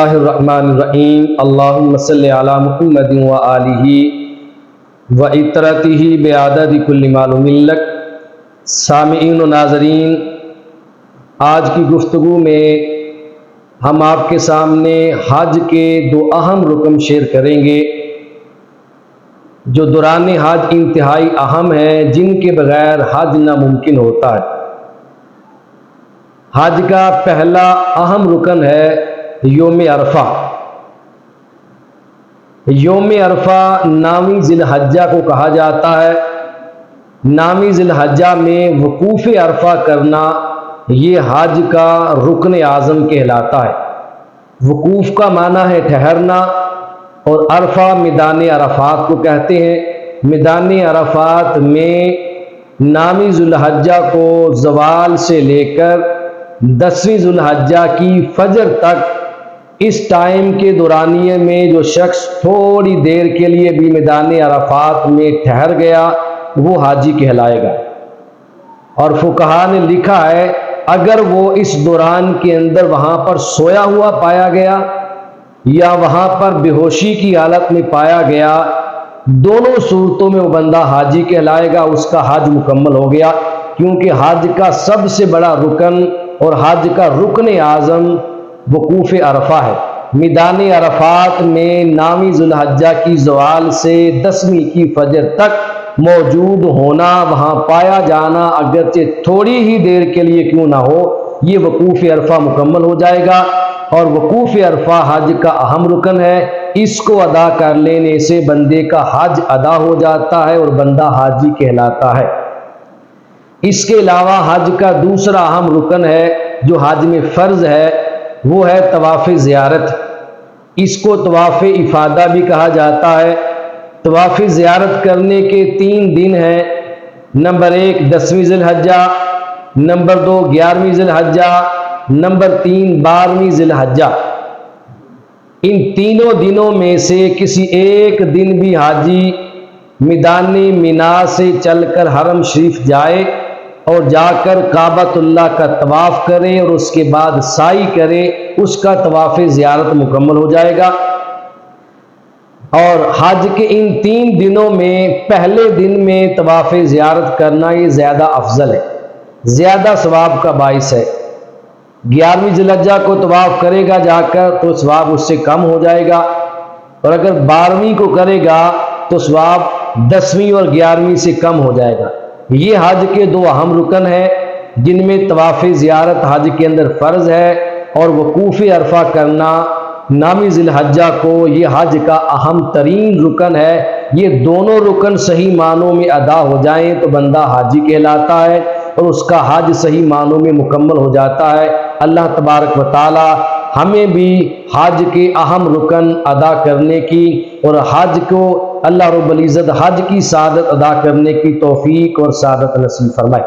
اللہ الرحمن الرحیم اللہم صلی علی محمد و آلہ و اطرتہ بعدد کل معلوم لک۔ سامعین و ناظرین، آج کی گفتگو میں ہم آپ کے سامنے حج کے دو اہم رکن شیئر کریں گے جو دوران حج انتہائی اہم ہیں، جن کے بغیر حج ناممکن ہوتا ہے۔ حج کا پہلا اہم رکن ہے یوم عرفہ۔ یوم عرفہ نامی ذی الحجہ کو کہا جاتا ہے۔ نامی ذی الحجہ میں وقوف عرفہ کرنا یہ حج کا رکن اعظم کہلاتا ہے۔ وقوف کا معنی ہے ٹھہرنا، اور عرفہ میدان عرفات کو کہتے ہیں۔ میدان عرفات میں نامی ذی الحجہ کو زوال سے لے کر 10ویں ذی الحجہ کی فجر تک، اس ٹائم کے دورانیے میں جو شخص تھوڑی دیر کے لیے بھی میدان عرفات میں ٹھہر گیا وہ حاجی کہلائے گا۔ اور فقہا نے لکھا ہے اگر وہ اس دوران کے اندر وہاں پر سویا ہوا پایا گیا یا وہاں پر بے ہوشی کی حالت میں پایا گیا، دونوں صورتوں میں وہ بندہ حاجی کہلائے گا، اس کا حج مکمل ہو گیا، کیونکہ حج کا سب سے بڑا رکن اور حج کا رکن اعظم وقوف عرفہ ہے۔ میدان عرفات میں نامی ذی الحجہ کی زوال سے 10ویں کی فجر تک موجود ہونا، وہاں پایا جانا، اگرچہ تھوڑی ہی دیر کے لیے کیوں نہ ہو، یہ وقوف عرفہ مکمل ہو جائے گا۔ اور وقوف عرفہ حج کا اہم رکن ہے، اس کو ادا کر لینے سے بندے کا حج ادا ہو جاتا ہے اور بندہ حاجی کہلاتا ہے۔ اس کے علاوہ حج کا دوسرا اہم رکن ہے جو حج میں فرض ہے، وہ ہے طواف زیارت۔ اس کو طواف افادہ بھی کہا جاتا ہے۔ طواف زیارت کرنے کے 3 دن ہیں، نمبر 1 10ویں ذی الحجہ، نمبر 2 11ویں ذی الحجہ، نمبر 3 12ویں ذی الحجہ۔ ان تینوں دنوں میں سے کسی ایک دن بھی حاجی میدان مینا سے چل کر حرم شریف جائے اور جا کر کعبۃ اللہ کا طواف کرے اور اس کے بعد سعی کرے، اس کا طواف زیارت مکمل ہو جائے گا۔ اور حج کے ان 3 دنوں میں پہلے دن میں طواف زیارت کرنا یہ زیادہ افضل ہے، زیادہ ثواب کا باعث ہے۔ 11ویں ذی الحجہ کو طواف کرے گا جا کر تو ثواب اس سے کم ہو جائے گا، اور اگر 12ویں کو کرے گا تو ثواب 10ویں اور 11ویں سے کم ہو جائے گا۔ یہ حج کے 2 اہم رکن ہیں جن میں طواف زیارت حج کے اندر فرض ہے، اور وقوف عرفہ کرنا نامی ذی الحجہ کو یہ حج کا اہم ترین رکن ہے۔ یہ دونوں رکن صحیح معنوں میں ادا ہو جائیں تو بندہ حاجی کہلاتا ہے اور اس کا حج صحیح معنوں میں مکمل ہو جاتا ہے۔ اللہ تبارک و تعالی ہمیں بھی حج کے اہم رکن ادا کرنے کی اور حج کو اللہ رب العزت حج کی سعادت ادا کرنے کی توفیق اور سعادت نصیب فرمائے۔